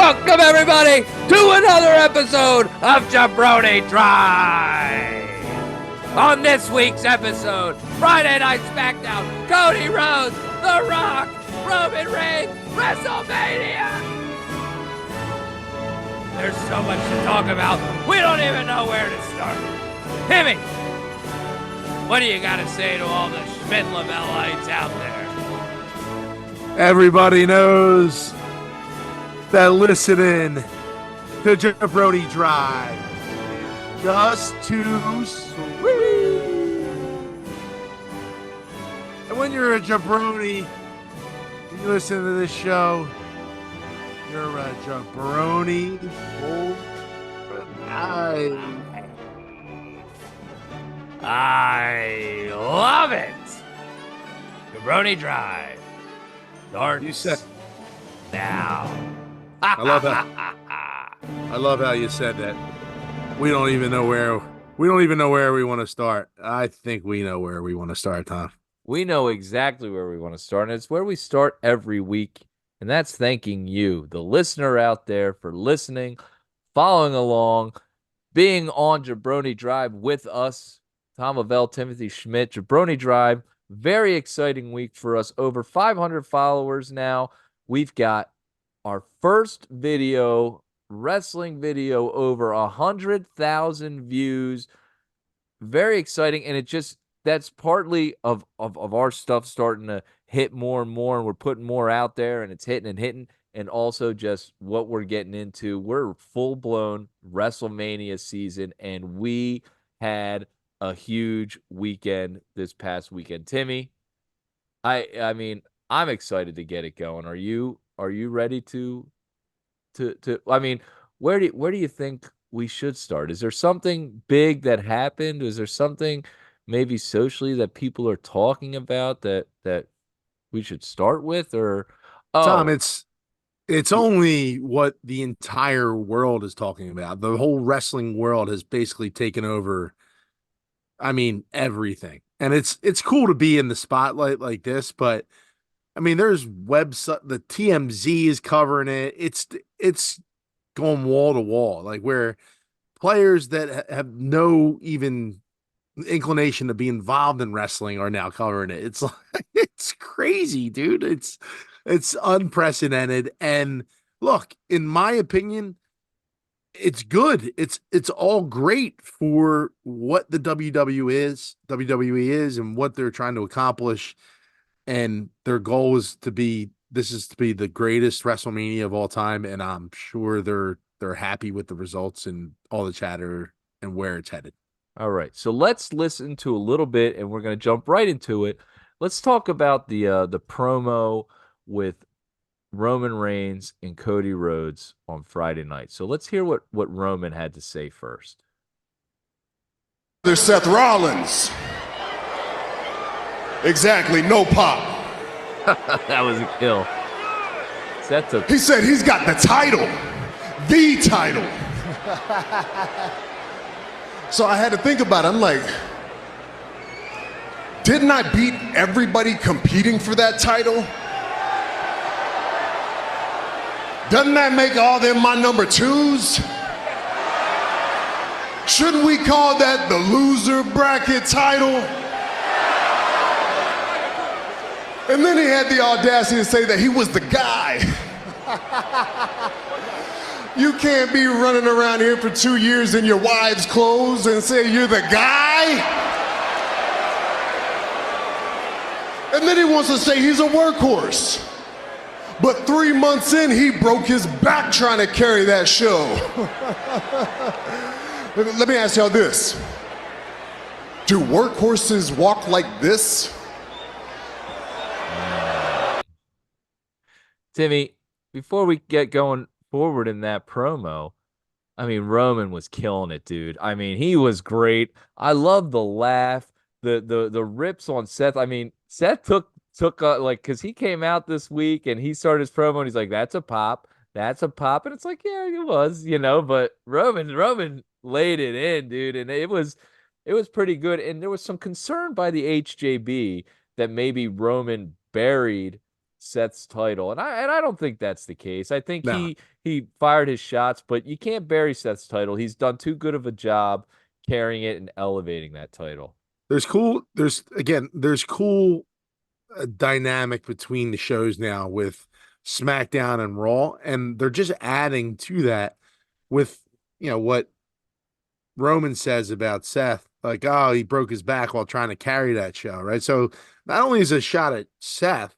Welcome, everybody, to another episode of Jabroni Drive. On this week's episode, Friday Night SmackDown, Cody Rhodes, The Rock, Roman Reigns, WrestleMania. There's so much to talk about, we don't even know where to start. Timmy, what do you got to say to all the Schmidt-Lamellites out there? Everybody knows that listening to Jabroni Drive just too sweet. And when you're a jabroni, you listen to this show, you're a jabroni for life. I love it. Jabroni Drive starts You said now. I love how you said that. We don't even know where we want to start. I think we know where we want to start, Tom. We know exactly where we want to start, and it's where we start every week, and that's thanking you, the listener out there, for listening, following along, being on Jabroni Drive with us. Tom Lavelle, Timothy Schmidt, Jabroni Drive. Very exciting week for us. Over 500 followers now. We've got our first video, wrestling video, over 100,000 views. Very exciting, and that's partly of our stuff starting to hit more and more, and we're putting more out there, and it's hitting, and also just what we're getting into. We're full-blown WrestleMania season, and we had a huge weekend this past weekend. Timmy, I mean, I'm excited to get it going. Are you ready to I mean, where do you think we should start? Is there something big that happened? Is there something maybe socially that people are talking about that we should start with? Or Tom, it's only what the entire world is talking about. The whole wrestling world has basically taken over, I mean, everything. And it's cool to be in the spotlight like this, but I mean, there's website, the TMZ is covering it. It's going wall to wall, like where players that have no even inclination to be involved in wrestling are now covering it. It's like, it's crazy, dude. It's unprecedented. And look, in my opinion, it's good. It's all great for what the WWE is and what they're trying to accomplish. And their goal is to be the greatest WrestleMania of all time, and I'm sure they're happy with the results and all the chatter and where it's headed. All right, so let's listen to a little bit, and we're going to jump right into it. Let's talk about the promo with Roman Reigns and Cody Rhodes on Friday night. So let's hear what Roman had to say first. There's Seth Rollins. Exactly, no pop. That was a kill. He said he's got the title. The title. So I had to think about it. I'm like, didn't I beat everybody competing for that title? Doesn't that make all them my number twos? Shouldn't we call that the loser bracket title? And then he had the audacity to say that he was the guy. You can't be running around here for 2 years in your wife's clothes and say you're the guy. And then he wants to say he's a workhorse. But 3 months in, he broke his back trying to carry that show. Let me ask y'all this. Do workhorses walk like this? Timmy, before we get going forward in that promo, I mean, Roman was killing it, dude. I mean, he was great. I love the laugh, the rips on Seth. I mean, Seth took like, because he came out this week and he started his promo and he's like, that's a pop. And it's like, yeah, it was, but Roman laid it in, dude. And it was pretty good. And there was some concern by the HJB that maybe Roman buried Seth's title, and I don't think that's the case. I think No, he fired his shots, but you can't bury Seth's title. He's done too good of a job carrying it and elevating that title. there's cool dynamic between the shows now with SmackDown and Raw, and they're just adding to that with what Roman says about Seth, like, oh, he broke his back while trying to carry that show, right? So not only is it a shot at Seth,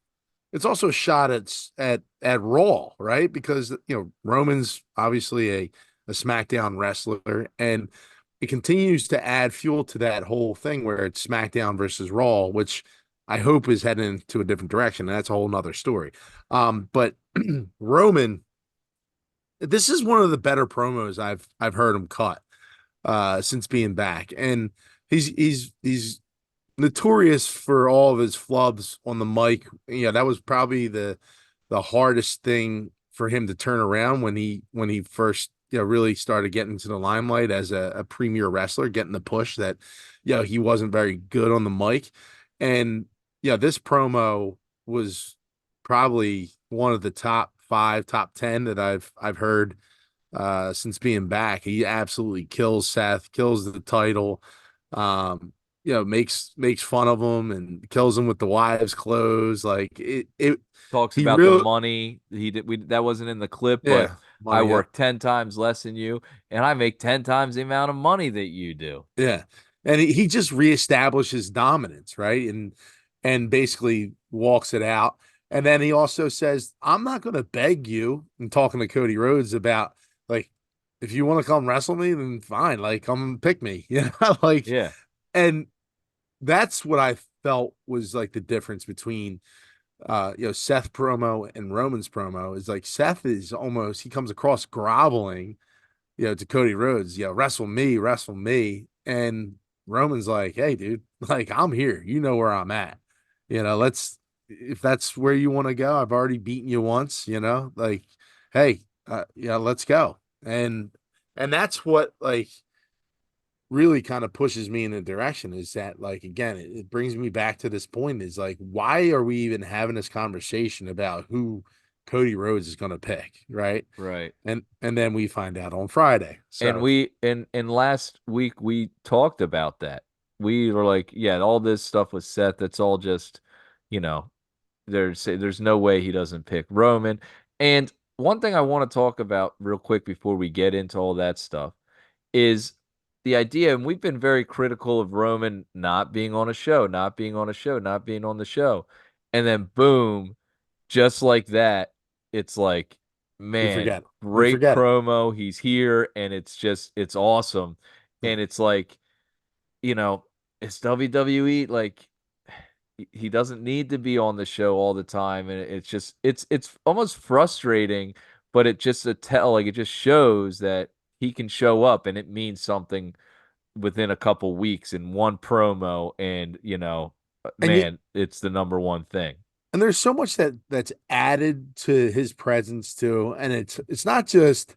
it's also a shot at Raw, right? Because Roman's obviously a SmackDown wrestler, and it continues to add fuel to that whole thing where it's SmackDown versus Raw, which I hope is heading into a different direction. And that's a whole nother story. But Roman, this is one of the better promos I've heard him cut since being back, and he's notorious for all of his flubs on the mic. That was probably the hardest thing for him to turn around when he first really started getting into the limelight as a premier wrestler, getting the push that he wasn't very good on the mic. And this promo was probably one of the top 5, top 10 that I've heard since being back. He absolutely kills Seth, kills the title, makes fun of him and kills him with the wives' clothes. Like it Talks he about the really, money. That wasn't in the clip, but yeah, I money, yeah, work 10 times less than you, and I make 10 times the amount of money that you do. yeah. And he just reestablishes dominance, right? And basically walks it out. And then he also says, I'm not going to beg you. And talking to Cody Rhodes about, like, if you want to come wrestle me, then fine. Like, come pick me. Like, Yeah. and that's what I felt was like the difference between Seth promo and Roman's promo is like Seth is almost, he comes across groveling, to Cody Rhodes, wrestle me. And Roman's like, hey, dude, like, I'm here. You know where I'm at. If that's where you want to go, I've already beaten you once, like, hey, let's go. And that's what, like, really kind of pushes me in a direction is that, like, again, it brings me back to this point is like, why are we even having this conversation about who Cody Rhodes is going to pick, right? Right. And then we find out on Friday. And So we and last week we talked about that. We were like, yeah, all this stuff with Seth, that's all just, you know, there's no way he doesn't pick Roman. And one thing I want to talk about real quick before we get into all that stuff is the idea, and we've been very critical of Roman not being on a show, not being on a show, not being on the show. And then boom, just like that, it's like, we man, forget it. We great forget it. promo. He's here, and it's awesome. Yeah. And it's like, it's WWE. Like, he doesn't need to be on the show all the time, and it's just it's almost frustrating, but it just shows that he can show up, and it means something within a couple weeks in one promo, and And you man, it's the number one thing. and there's so much that's added to his presence too. And it's not just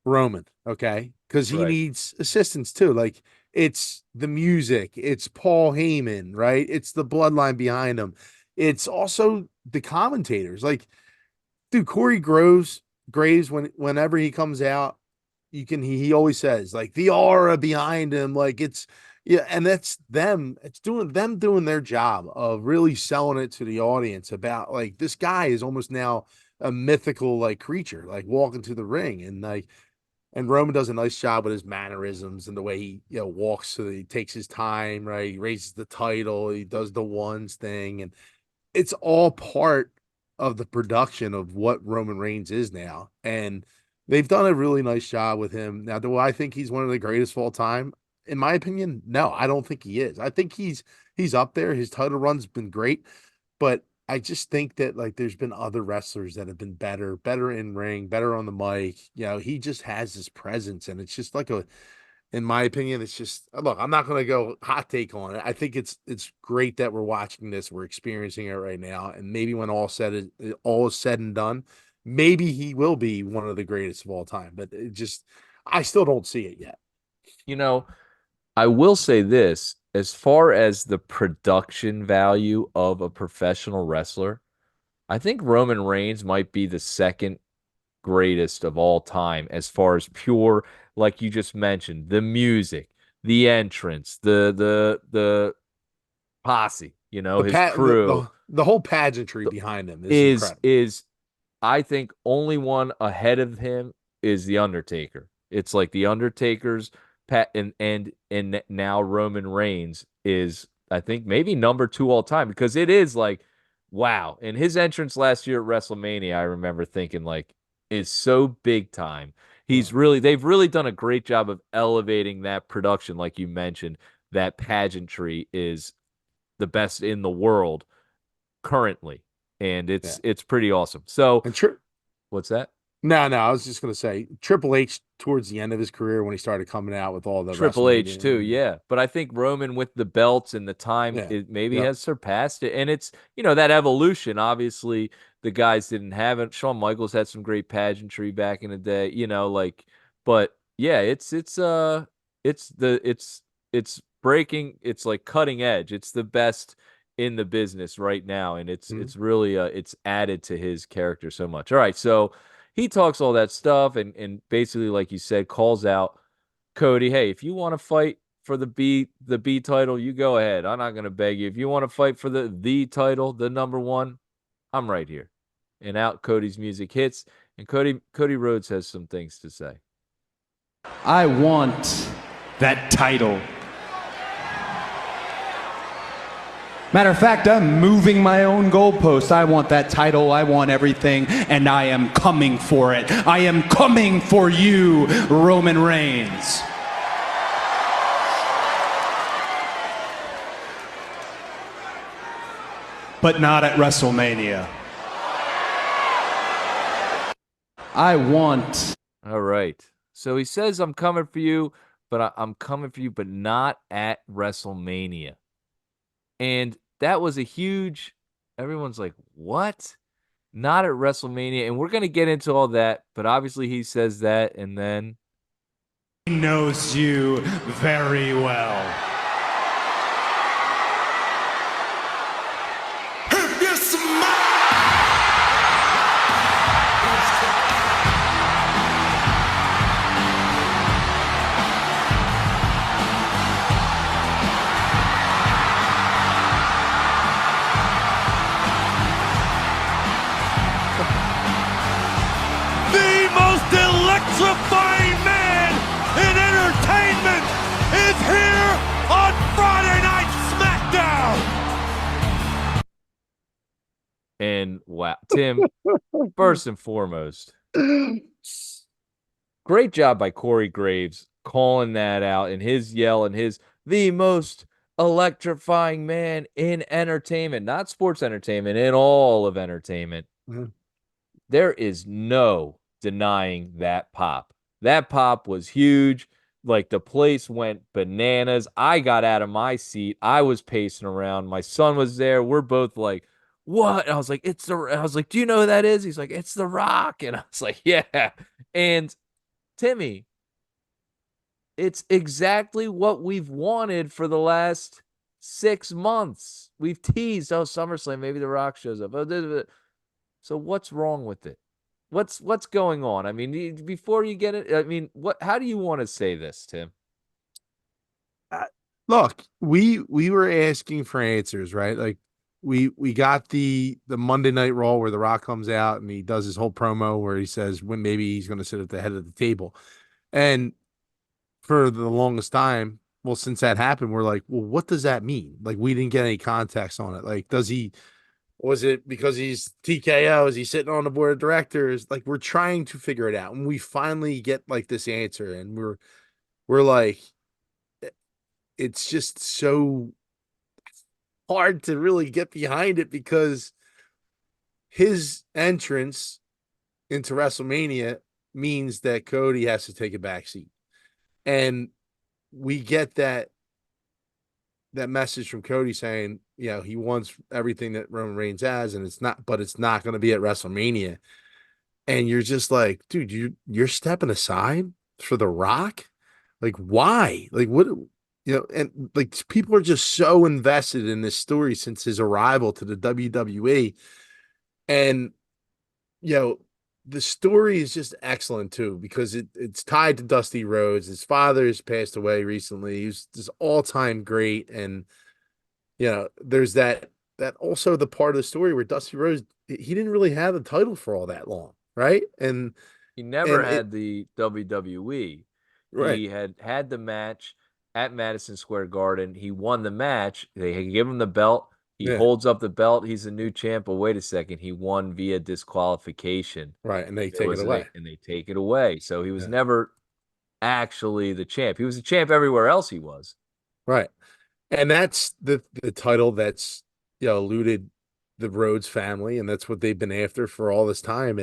Roman, okay? Because he Right. needs assistance too. Like, it's the music, it's Paul Heyman, right? It's the bloodline behind him. It's also the commentators. Like, dude, Graves, whenever he comes out, he always says, like, the aura behind him, like, it's, yeah, and that's them. It's doing their job of really selling it to the audience about, like, this guy is almost now a mythical, like, creature, like, walking to the ring. And like, and Roman does a nice job with his mannerisms and the way he, walks. So he takes his time, right? He raises the title, he does the ones thing, and it's all part of the production of what Roman Reigns is now. And they've done a really nice job with him. Now, do I think he's one of the greatest of all time? In my opinion, no, I don't think he is. I think he's up there. His title run's been great, but I just think that, like, there's been other wrestlers that have been better in ring, better on the mic. He just has this presence, and it's just like in my opinion, it's just, look, I'm not going to go hot take on it. I think it's great that we're watching this, we're experiencing it right now, and maybe when all is said and done, maybe he will be one of the greatest of all time. But I still don't see it yet. You know, I will say this, as far as the production value of a professional wrestler, I think Roman Reigns might be the second greatest of all time as far as pure, like you just mentioned, the music, the entrance, the posse, The his pat crew the whole pageantry behind him is is incredible. is I think only one ahead of him is the Undertaker. It's like the Undertaker's pat and now Roman Reigns is I think maybe number 2 all time because it is like wow. And his entrance last year at WrestleMania, I remember thinking like is so big time. Yeah. They've really done a great job of elevating that production like you mentioned. That pageantry is the best in the world currently, and Yeah. it's pretty awesome. So, And what's that? no, I was just gonna say Triple H towards the end of his career when he started coming out with all the Triple H too, WrestleMania. yeah. But I think Roman with the belts and the time Yeah. it maybe Yep. has surpassed it, and it's that evolution. Obviously, the guys didn't have it. Shawn Michaels had some great pageantry back in the day, like. But yeah, it's breaking. It's like cutting edge. It's the best in the business right now, and it's really it's added to his character so much. All right, so he talks all that stuff, and basically, like you said, calls out Cody, hey, if you want to fight for the B title, you go ahead. I'm not gonna beg you. If you want to fight for the title, the number one, I'm right here. And out Cody's music hits, and Cody Rhodes has some things to say. I want that title. Matter of fact, I'm moving my own goalposts. I want that title. I want everything, and I am coming for it. I am coming for you, Roman Reigns. But not at WrestleMania. I want. All right. So he says, I'm coming for you, but I'm coming for you, but not at WrestleMania. And that was a huge, everyone's like, what? Not at WrestleMania. And we're going to get into all that, but obviously he says that, and then. He knows you very well. Electrifying man in entertainment is here on Friday Night SmackDown. And wow, Tim, first and foremost, great job by Corey Graves calling that out and his yell and the most electrifying man in entertainment, not sports entertainment, in all of entertainment. Mm-hmm. There is no denying that pop. That pop was huge. Like the place went bananas. I got out of my seat. I was pacing around. My son was there. We're both like, what? And I was like, I was like, do you know who that is? He's like, it's The Rock. And I was like, yeah. And Timmy, it's exactly what we've wanted for the last 6 months. We've teased, SummerSlam, maybe The Rock shows up. So what's wrong with it? What's going on? I mean, before you get it, I mean, how do you want to say this, Tim? Look, we were asking for answers, right? Like we got the Monday Night Raw where The Rock comes out and he does his whole promo where he says when maybe he's going to sit at the head of the table. And for the longest time, well, since that happened, we're like, well, what does that mean? Like we didn't get any context on it. Like, was it because he's TKO? Is he sitting on the board of directors? Like we're trying to figure it out. And we finally get like this answer and we're like, it's just so hard to really get behind it because his entrance into WrestleMania means that Cody has to take a back seat. And we get that message from Cody saying, he wants everything that Roman Reigns has, and it's not going to be at WrestleMania. And you're just like, dude, you're stepping aside for The Rock? Like, why? Like, what? And like people are just so invested in this story since his arrival to the WWE. And the story is just excellent too, because it's tied to Dusty Rhodes. His father has passed away recently. He was this all-time great. And there's that also the part of the story where Dusty Rhodes, he didn't really have the title for all that long, right? And He never had the WWE. right. He had the match at Madison Square Garden. He won the match. They give him the belt. He Yeah. holds up the belt. He's the new champ. But wait a second, he won via disqualification. Right, and they take it And away. they take it away. So he was Yeah. never actually the champ. He was the champ everywhere else he was. Right. And that's the title that's eluded the Rhodes family, and that's what they've been after for all this time.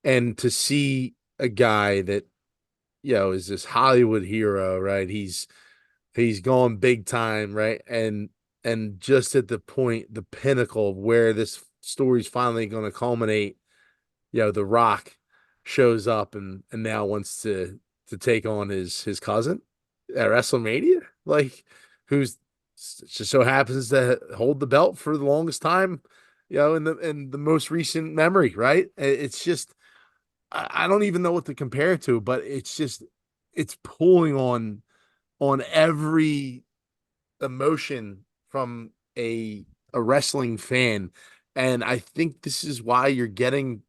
And to see a guy that is this Hollywood hero, right? He's going big time, right? And just at the point, the pinnacle of where this story's finally going to culminate, The Rock shows up and now wants to take on his cousin at WrestleMania, like, who's just so happens to hold the belt for the longest time, in the most recent memory, right? It's just, I don't even know what to compare it to, but it's pulling on every emotion from a wrestling fan. And I think this is why you're getting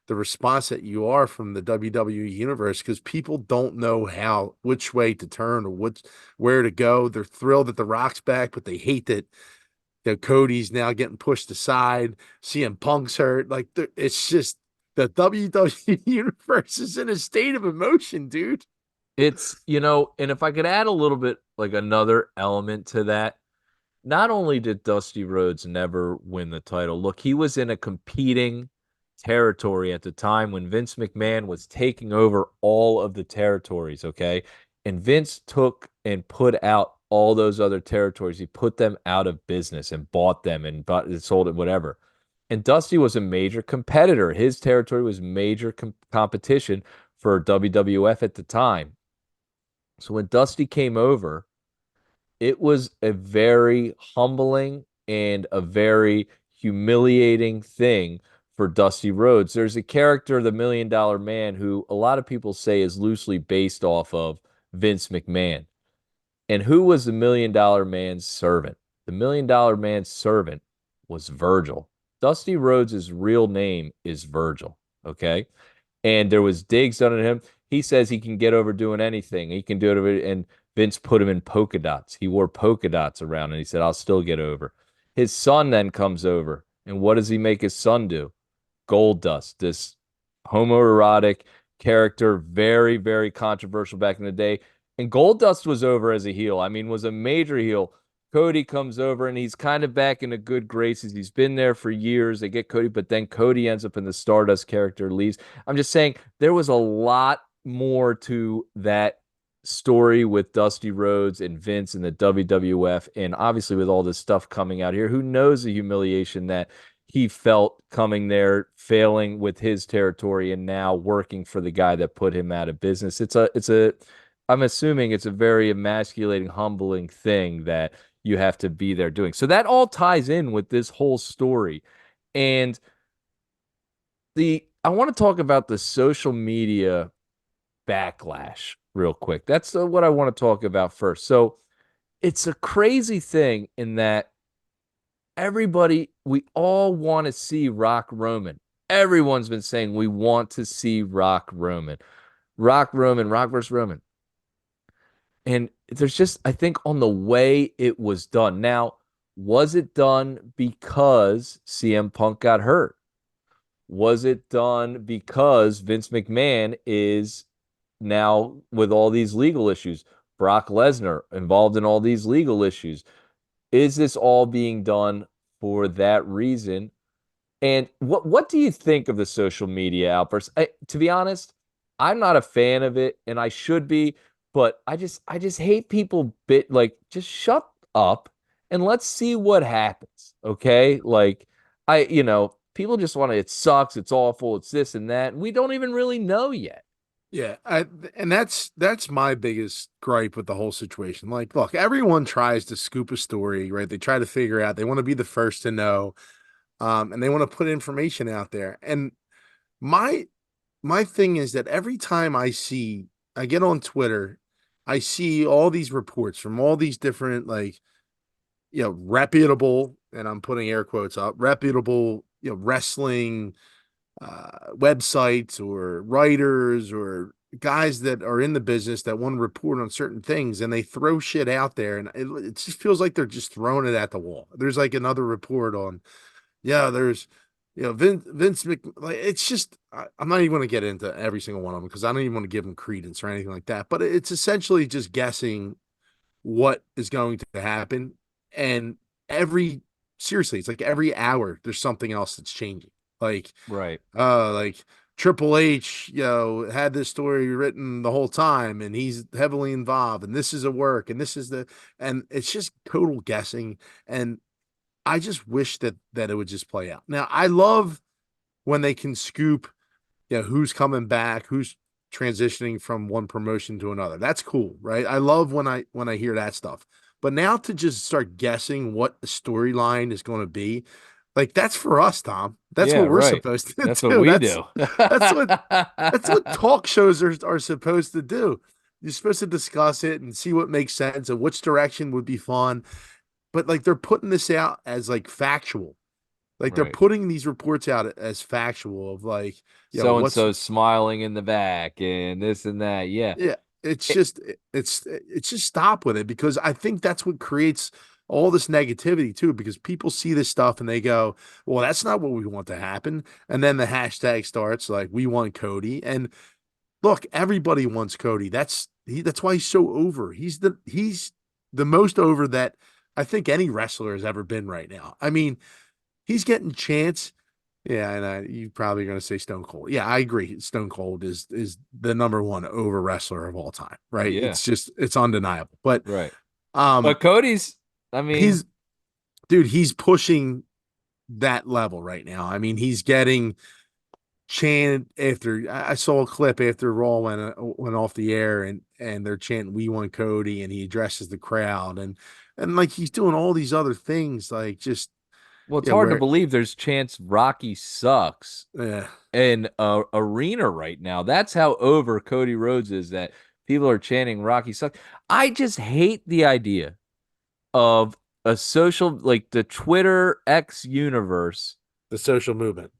the response that you are from the WWE universe, because people don't know which way to turn or where to go. They're thrilled that The Rock's back, but they hate that Cody's now getting pushed aside. CM Punk's hurt. Like, it's just the WWE universe is in a state of emotion, dude. It's, and if I could add a little bit, like another element to that, not only did Dusty Rhodes never win the title, look, he was in a competing territory at the time when Vince McMahon was taking over all of the territories, okay? And Vince took and put out all those other territories. He put them out of business and bought them and sold it, whatever. And Dusty was a major competitor. His territory was major competition for WWF at the time. So when Dusty came over, it was a very humbling and a very humiliating thing for Dusty Rhodes. There's a character, the Million Dollar Man, who a lot of people say is loosely based off of Vince McMahon. And who was the Million Dollar Man's servant? The Million Dollar Man's servant was Virgil. Dusty Rhodes' real name is Virgil, okay? And there was digs done at him. He says he can get over doing anything. He can do it, and Vince put him in polka dots. He wore polka dots around, and he said, I'll still get over. His son then comes over, and what does he make his son do? Gold Dust, this homoerotic character, very, very controversial back in the day. And Gold Dust was over as a heel. I mean, was a major heel. Cody comes over and he's kind of back in the good graces. He's been there for years. They get Cody, but then Cody ends up in the Stardust character, leaves. I'm just saying there was a lot more to that story with Dusty Rhodes and Vince and the WWF. And obviously with all this stuff coming out here, who knows the humiliation that he felt coming there, failing with his territory, and now working for the guy that put him out of business. I'm assuming it's a very emasculating, humbling thing that you have to be there doing. So that all ties in with this whole story. And I want to talk about the social media backlash real quick. That's what I want to talk about first. So it's a crazy thing in that we all want to see Rock Roman. Everyone's been saying we want to see Rock Roman. Rock versus Roman. And there's just, I think, on the way it was done. Now, was it done because CM Punk got hurt? Was it done because Vince McMahon is now with all these legal issues? Brock Lesnar involved in all these legal issues. Is this all being done for that reason? And what do you think of the social media outbursts? To be honest, I'm not a fan of it, and I should be. But I just hate people just shut up and let's see what happens. Okay. Like people just want to, it sucks. It's awful. It's this and that. And we don't even really know yet. Yeah. And that's my biggest gripe with the whole situation. Like, look, everyone tries to scoop a story, right? They try to figure out, they want to be the first to know. and they want to put information out there. And my thing is that every time I get on Twitter, I see all these reports from all these different, like, reputable, and I'm putting air quotes up, reputable, wrestling websites or writers or guys that are in the business that want to report on certain things, and they throw shit out there, and it just feels like they're just throwing it at the wall. There's like another report on, there's, Vince like, it's just, I'm not even going to get into every single one of them because I don't even want to give them credence or anything like that. But it's essentially just guessing what is going to happen, and seriously, it's like every hour there's something else that's changing. Like, Right. like Triple H, had this story written the whole time, and he's heavily involved, and this is a work, and and it's just total guessing. And I just wish that it would just play out. Now, I love when they can scoop, who's coming back, who's transitioning from one promotion to another. That's cool, right? I love when I hear that stuff. But now to just start guessing what the storyline is going to be, like, that's for us, Tom. That's Yeah, what we're right. supposed to That's do. what we do. That's what talk shows are supposed to do. You're supposed to discuss it and see what makes sense and which direction would be fun. But, like, they're putting this out as, like, factual. Like, they're Right. putting these reports out as factual of, like, So and so smiling in the back and this and that. Yeah. yeah, it's just stop with it, because I think that's what creates all this negativity too, because people see this stuff and they go, well, that's not what we want to happen. And then the hashtag starts like, we want Cody. And look, everybody wants Cody. That's why he's so over. He's the most over that I think any wrestler has ever been right now. I mean, he's getting chance. Yeah, and you're probably going to say Stone Cold. Yeah, I agree. Stone Cold is the number one over wrestler of all time, right? Yeah. It's undeniable. But Right. But Cody's, I mean, he's pushing that level right now. I mean, he's getting chanted after. I saw a clip after Raw went off the air, and they're chanting, "We want Cody," and he addresses the crowd, and like, he's doing all these other things, like, just, well, it's hard to believe there's chance Rocky sucks yeah. in a arena right now. That's how over Cody Rhodes is, that people are chanting Rocky sucks. I just hate the idea of a social, like the Twitter X universe, The social movement.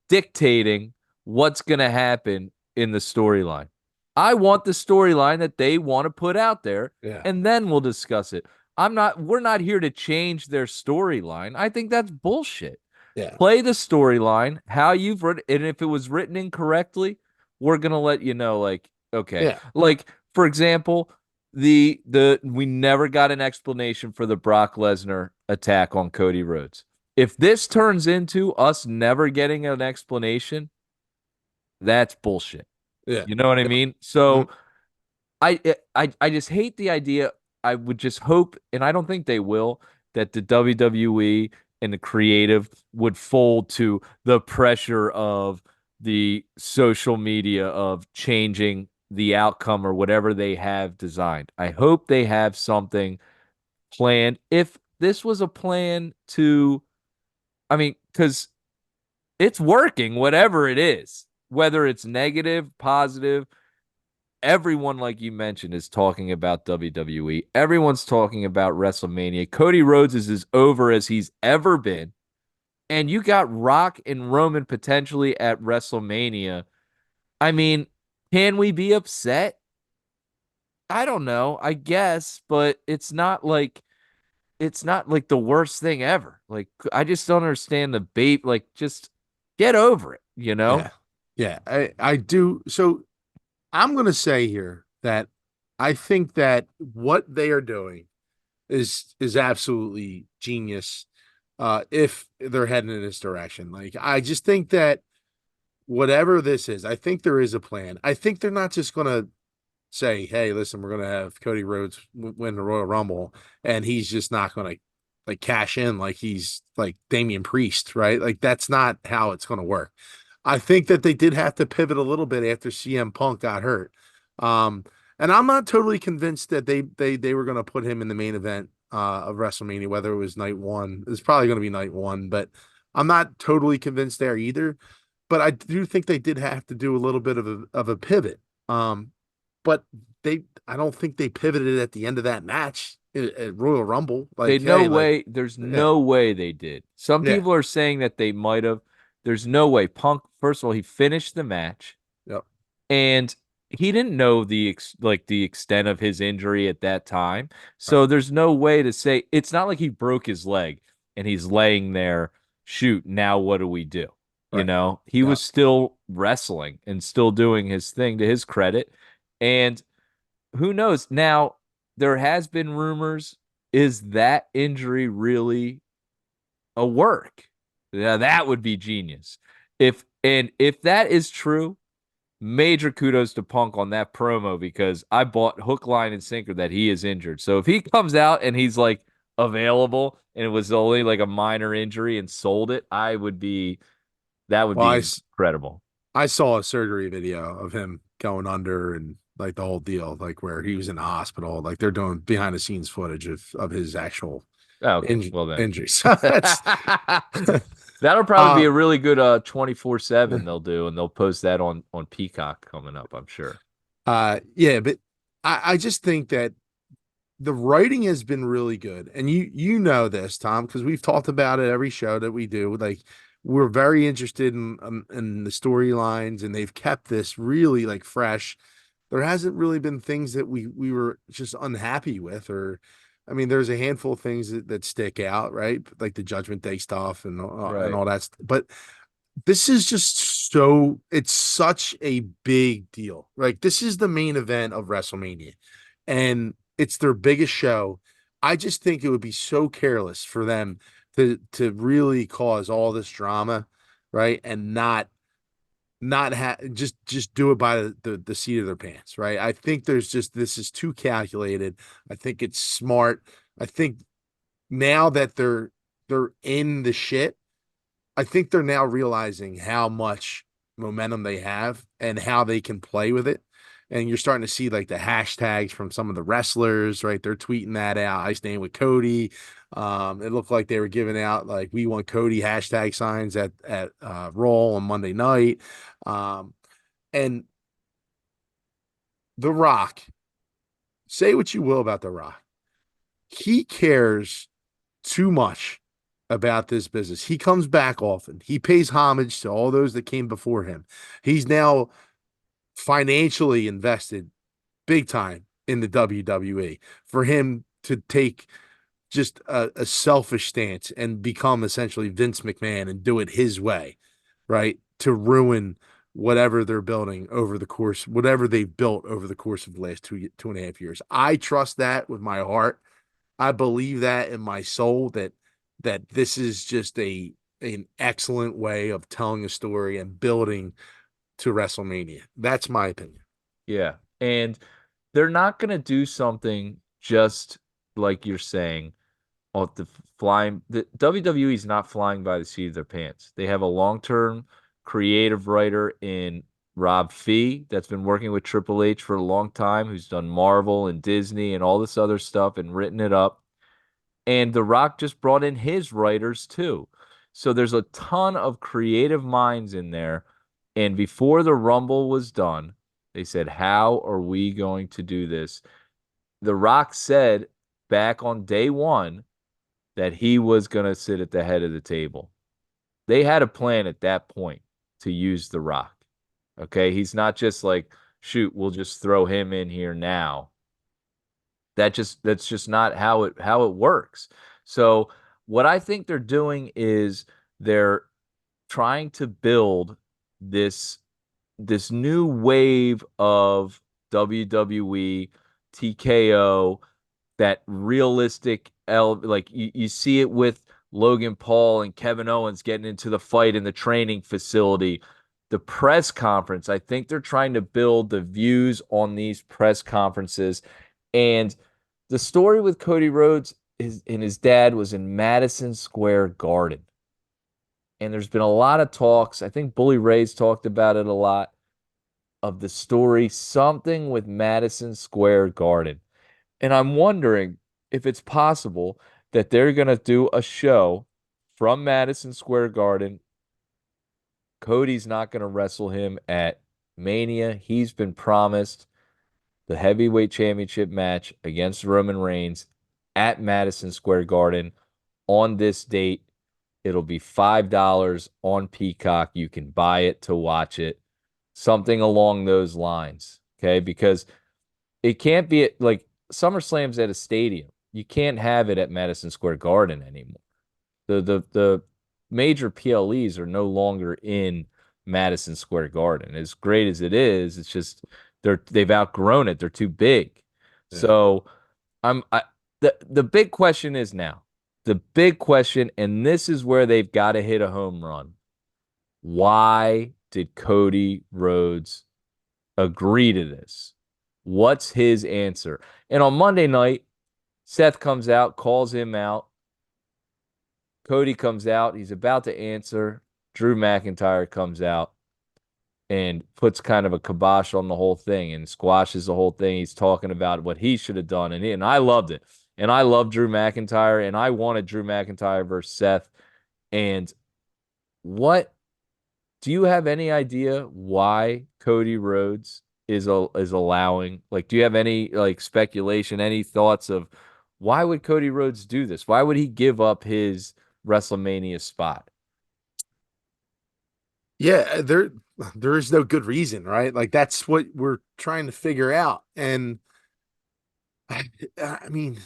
dictating what's going to happen in the storyline. I want the storyline that they want to put out there, and then we'll discuss it. We're not here to change their storyline. I think that's bullshit. Yeah. Play the storyline how you've written, and if it was written incorrectly, we're gonna let you know. Like, okay, Yeah. like, for example, we never got an explanation for the Brock Lesnar attack on Cody Rhodes. If this turns into us never getting an explanation, that's bullshit. Yeah. You know what I mean? So I just hate the idea. I would just hope, and I don't think they will, that the WWE and the creative would fold to the pressure of the social media of changing the outcome or whatever they have designed. I hope they have something planned. If this was a plan to, I mean, because it's working, whatever it is, whether it's negative, positive. Everyone, like you mentioned, is talking about WWE. Everyone's talking about WrestleMania. Cody Rhodes is as over as he's ever been. And you got Rock and Roman potentially at WrestleMania. I mean, can we be upset? I don't know, I guess, but it's not like the worst thing ever. Like, I just don't understand the bait. Like, just get over it, you know? Yeah. I do. So I'm going to say here that I think that what they are doing is absolutely genius, if they're heading in this direction. Like, I just think that whatever this is, I think there is a plan. I think they're not just going to say, hey, listen, we're going to have Cody Rhodes win the Royal Rumble, and he's just not going to, like, cash in like he's like Damian Priest, right? Like, that's not how it's going to work. I think that they did have to pivot a little bit after CM Punk got hurt. And I'm not totally convinced that they were going to put him in the main event of WrestleMania, whether it was night one. It's probably going to be night one, but I'm not totally convinced there either. But I do think they did have to do a little bit of a pivot. But I don't think they pivoted at the end of that match at Royal Rumble. Like, There's yeah, no way they did. Some yeah, people are saying that they might have. There's no way. Punk, first of all, he finished the match yep, and he didn't know the extent of his injury at that time. right, So there's no way to say it's not like he broke his leg and he's laying there, shoot, now what do we do? right, He yeah. was still wrestling and still doing his thing to his credit. And who knows? Now, there has been rumors. Is that injury really a work? Yeah, that would be genius. If that is true, major kudos to Punk on that promo because I bought hook, line, and sinker that he is injured. So if he comes out and he's like available and it was only like a minor injury and sold it, that would Well, be incredible. I saw a surgery video of him going under and like the whole deal, like where he was in the hospital. Like they're doing behind the scenes footage of his actual Oh, okay. Well then. injuries. That's That'll probably be uh, a really good 24/7 they'll do, and they'll post that on Peacock coming up, I'm sure. yeah, but I just think that the writing has been really good. And you know this, Tom, because we've talked about it every show that we do. Like we're very interested in the storylines, and they've kept this really like fresh. There hasn't really been things that we were just unhappy with, or I mean, there's a handful of things that stick out, right? Like the Judgment Day stuff and Right. all that. But this is just it's such a big deal. Like this is the main event of WrestleMania, and it's their biggest show. I just think it would be so careless for them to really cause all this drama, right? And not just do it by the seat of their pants, right? I think this is too calculated. I think it's smart. I think now that they're in the shit, I think they're now realizing how much momentum they have and how they can play with it. And you're starting to see like the hashtags from some of the wrestlers, right? They're tweeting that out. I stand with Cody. It looked like they were giving out like "We want Cody" hashtag signs at Raw on Monday night. And The Rock, say what you will about The Rock, he cares too much about this business. He comes back often. He pays homage to all those that came before him. He's now financially invested big time in the WWE. For him to take just a selfish stance and become essentially Vince McMahon and do it his way, right? To ruin whatever they're building over the course, whatever they've built over the course of the last 2.5 years. I trust that with my heart. I believe that in my soul that this is just an excellent way of telling a story and building to WrestleMania. That's my opinion. Yeah. And they're not going to do something just like you're saying off the flying. The WWE is not flying by the seat of their pants. They have a long-term creative writer in Rob Fee that's been working with Triple H for a long time, who's done Marvel and Disney and all this other stuff and written it up. And The Rock just brought in his writers too. So there's a ton of creative minds in there. And before the Rumble was done, they said, how are we going to do this? The Rock said back on day one that he was going to sit at the head of the table. They had a plan at that point to use The Rock. Okay. He's not just like, shoot, we'll just throw him in here now. That's just not how it works. So what I think they're doing is they're trying to build this new wave of WWE TKO, that realistic like you see it with Logan Paul and Kevin Owens getting into the fight in the training facility, the press conference. I think they're trying to build the views on these press conferences. And the story with Cody Rhodes and his dad was in Madison Square Garden. And there's been a lot of talks. I think Bully Ray's talked about it a lot of the story, something with Madison Square Garden. And I'm wondering, if it's possible that they're going to do a show from Madison Square Garden. Cody's not going to wrestle him at Mania. He's been promised the heavyweight championship match against Roman Reigns at Madison Square Garden on this date. It'll be $5 on Peacock. You can buy it to watch it. Something along those lines. Okay. Because it can't be like SummerSlam's at a stadium. You can't have it at Madison Square Garden anymore. The major PLEs are no longer in Madison Square Garden. As great as it is, it's just they've outgrown it. They're too big. Yeah. So the big question is now. The big question, and this is where they've got to hit a home run. Why did Cody Rhodes agree to this? What's his answer? And on Monday night, Seth comes out, calls him out. Cody comes out. He's about to answer. Drew McIntyre comes out and puts kind of a kibosh on the whole thing and squashes the whole thing. He's talking about what he should have done. And I loved it. And I love Drew McIntyre. And I wanted Drew McIntyre versus Seth. And what do you have any idea why Cody Rhodes is allowing? Like, do you have any like speculation, any thoughts of why would Cody Rhodes do this? Why would he give up his WrestleMania spot? Yeah, there is no good reason, right? Like that's what we're trying to figure out. And I mean,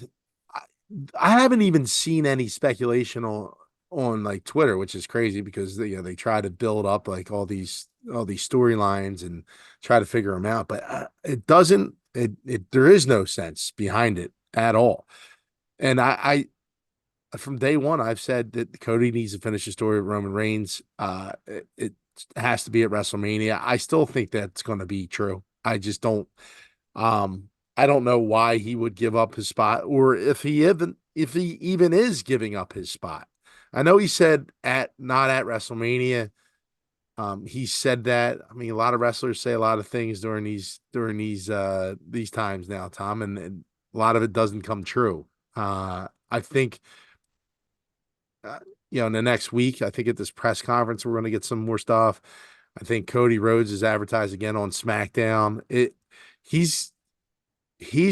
I haven't even seen any speculation on like Twitter, which is crazy because they try to build up like all these storylines and try to figure them out, but it doesn't. There is no sense behind it at all. And I from day one I've said that Cody needs to finish the story with Roman Reigns. It has to be at WrestleMania. I still think that's going to be true. I just don't. I don't know why he would give up his spot, or if he even is giving up his spot. I know he said not at WrestleMania. He said that. I mean, a lot of wrestlers say a lot of things during these times now, Tom, and a lot of it doesn't come true. I think, in the next week, I think at this press conference, we're going to get some more stuff. I think Cody Rhodes is advertised again on SmackDown. He's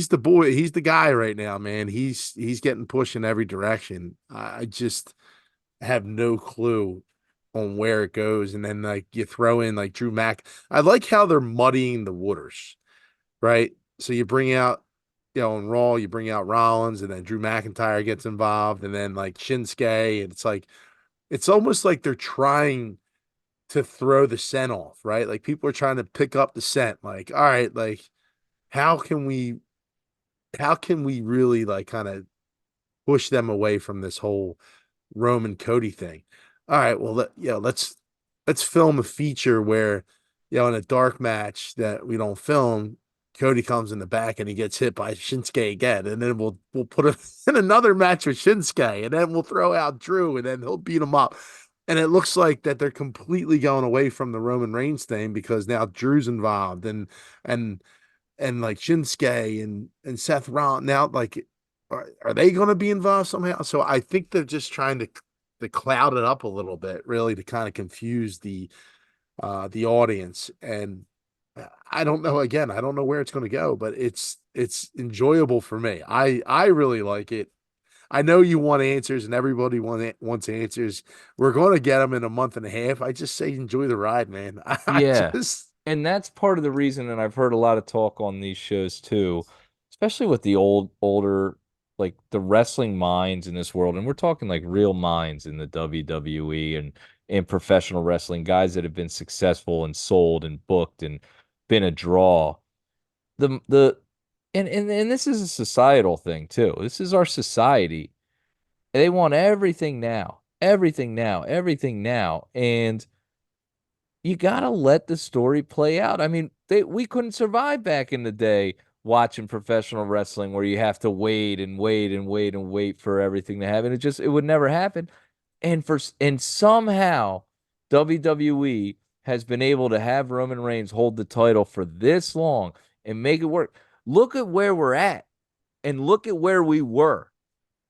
the boy. He's the guy right now, man. He's getting pushed in every direction. I just have no clue on where it goes. And then like you throw in like Drew Mac. I like how they're muddying the waters, right? So you bring out, on Raw, you bring out Rollins, and then Drew McIntyre gets involved, and then like Shinsuke, and it's almost like they're trying to throw the scent off, right? Like people are trying to pick up the scent. Like, all right, like how can we really like kind of push them away from this whole Roman Cody thing? All right, well, let's film a feature where, in a dark match that we don't film, Cody comes in the back and he gets hit by Shinsuke again, and then we'll put him in another match with Shinsuke, and then we'll throw out Drew, and then he'll beat him up. And it looks like that they're completely going away from the Roman Reigns thing because now Drew's involved, and like Shinsuke and Seth Rollins. Now, like, are they going to be involved somehow? So I think they're just trying to cloud it up a little bit, really, to kind of confuse the audience. And I don't know. Again, I don't know where it's going to go, but it's enjoyable for me. I really like it. I know you want answers, and everybody wants answers. We're going to get them in a month and a half. I just say enjoy the ride, man. Yeah. And that's part of the reason, and I've heard a lot of talk on these shows too, especially with the older, like the wrestling minds in this world. And we're talking like real minds in the WWE and in professional wrestling, guys that have been successful and sold and booked and been a draw. And this is a societal thing too. This is our society. They want everything now, everything now, everything now. And you got to let the story play out. I mean, we couldn't survive back in the day watching professional wrestling where you have to wait and wait and wait and wait for everything to happen. It would never happen. And somehow WWE has been able to have Roman Reigns hold the title for this long and make it work. Look at where we're at. And look at where we were.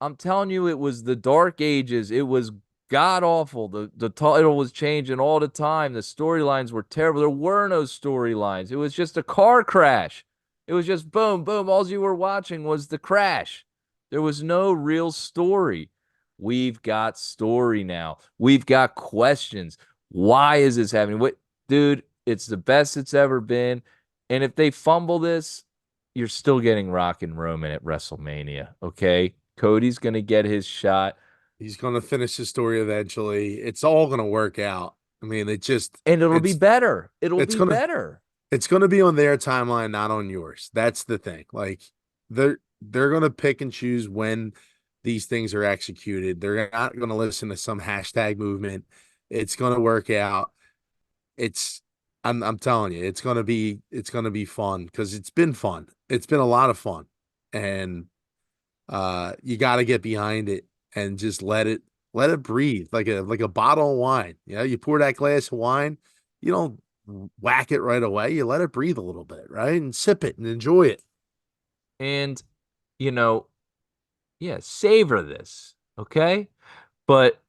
I'm telling you, it was the dark ages. It was god awful. The title was changing all the time. The storylines were terrible. There were no storylines. It was just a car crash. It was just boom, boom. All you were watching was the crash. There was no real story. We've got story now. We've got questions. Why is this happening? What, dude? It's the best it's ever been. And if they fumble this, you're still getting Rock and Roman at WrestleMania. Okay, Cody's gonna get his shot. He's going to finish his story eventually. It's all going to work out. I mean, And it'll be better. It'll it's be gonna, better. It's going to be on their timeline, not on yours. That's the thing. Like they're going to pick and choose when these things are executed. They're not going to listen to some hashtag movement. It's going to work out. I'm telling you, it's going to be fun because it's been fun. It's been a lot of fun. And you got to get behind it and just let it breathe like a bottle of wine. You know, you pour that glass of wine, you don't whack it right away. You let it breathe a little bit, right? And sip it and enjoy it. And yeah, savor this, okay? But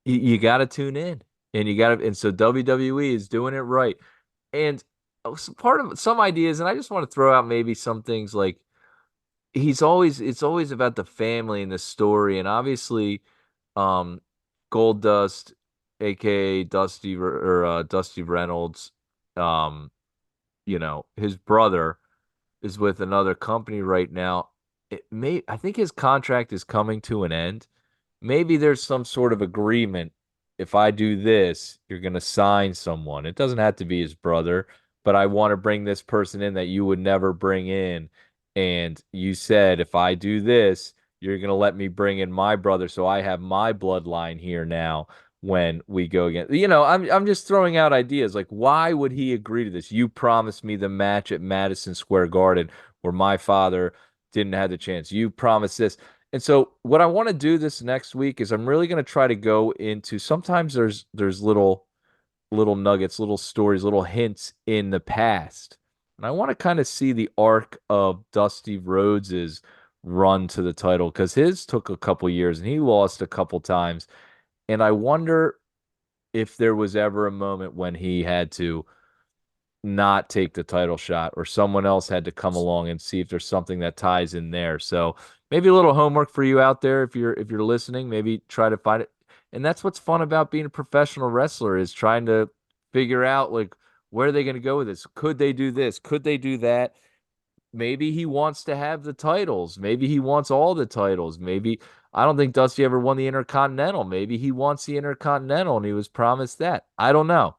you got to tune in, and so WWE is doing it right. And part of some ideas, and I just want to throw out maybe some things like it's always about the family and the story, and obviously, Goldust, aka Dusty Reynolds, his brother is with another company right now. I think his contract is coming to an end. Maybe there's some sort of agreement. If I do this, you're going to sign someone. It doesn't have to be his brother, but I want to bring this person in that you would never bring in. And you said, if I do this, you're going to let me bring in my brother. So I have my bloodline here now when we go again. I'm just throwing out ideas. Like, why would he agree to this? You promised me the match at Madison Square Garden where my father didn't have the chance. You promised this. And so what I want to do this next week is I'm really going to try to go into, sometimes there's little nuggets, little stories, little hints in the past. And I want to kind of see the arc of Dusty Rhodes's run to the title because his took a couple years and he lost a couple times. And I wonder if there was ever a moment when he had to not take the title shot or someone else had to come along and see if there's something that ties in there. So maybe a little homework for you out there if you're listening, maybe try to find it. And that's what's fun about being a professional wrestler is trying to figure out like where are they going to go with this? Could they do this? Could they do that? Maybe he wants to have the titles. Maybe he wants all the titles. Maybe I don't think Dusty ever won the Intercontinental. Maybe he wants the Intercontinental and he was promised that. I don't know.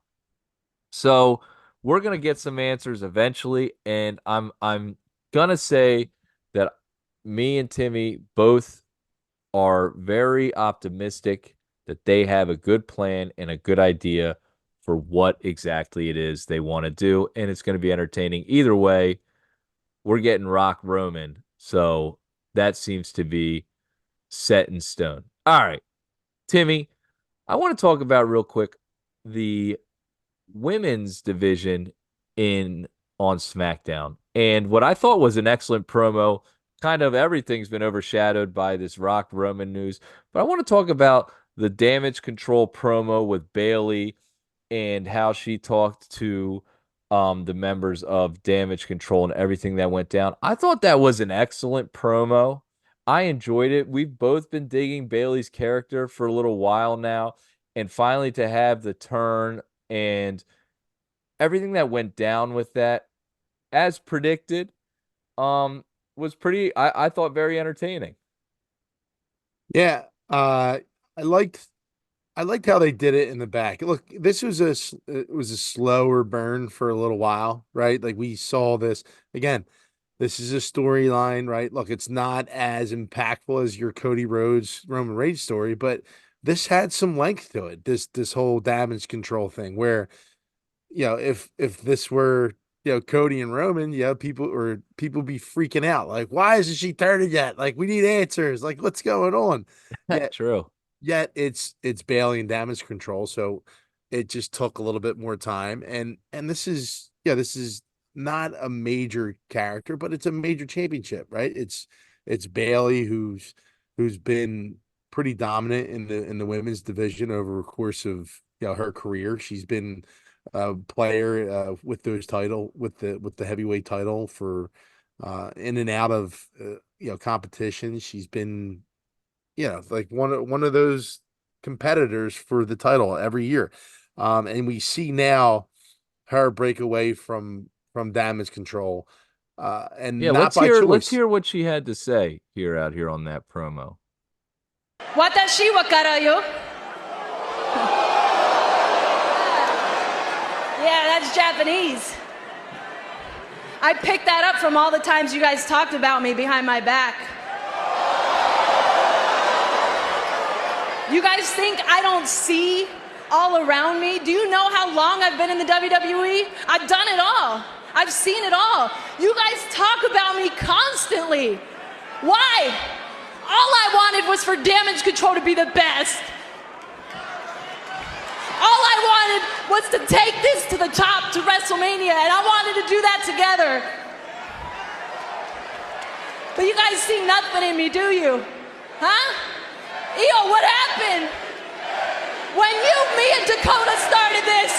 So we're gonna get some answers eventually, and I'm gonna say that me and Timmy both are very optimistic that they have a good plan and a good idea for what exactly it is they want to do, and it's going to be entertaining. Either way, we're getting Rock Roman, so that seems to be set in stone. All right, Timmy, I want to talk about real quick the women's division on SmackDown. And what I thought was an excellent promo, kind of everything's been overshadowed by this Rock Roman news, but I want to talk about the Damage Control promo with Bayley and how she talked to the members of Damage Control and everything that went down. I thought that was an excellent promo. I enjoyed it. We've both been digging Bayley's character for a little while now, and finally to have the turn and everything that went down with that, as predicted, was pretty, I thought, very entertaining. Yeah, I liked how they did it in the back. Look, it was a slower burn for a little while, right? Like we saw this again. This is a storyline, right? Look, it's not as impactful as your Cody Rhodes Roman Reigns story, but this had some length to it. This whole Damage Control thing, where if this were Cody and Roman, people be freaking out, like, why isn't she turning yet? Like, we need answers. Like, what's going on? Yeah, True. Yet it's Bayley and Damage Control, so it just took a little bit more time. And this is not a major character, but it's a major championship, right? It's Bayley who's been pretty dominant in the women's division over the course of her career. She's been a player with the heavyweight title for in and out of competition. She's been like one of those competitors for the title every year. And we see now her break away from damage control. And Yeah, not by choice. let's hear what she had to say out here on that promo. Watashi wa karayo. Yeah, that's Japanese. I picked that up from all the times you guys talked about me behind my back. You guys think I don't see all around me? Do you know how long I've been in the WWE? I've done it all. I've seen it all. You guys talk about me constantly. Why? All I wanted was for Damage Control to be the best. All I wanted was to take this to the top, to WrestleMania, and I wanted to do that together. But you guys see nothing in me, do you? Huh? Io, what happened? When me and Dakota started this,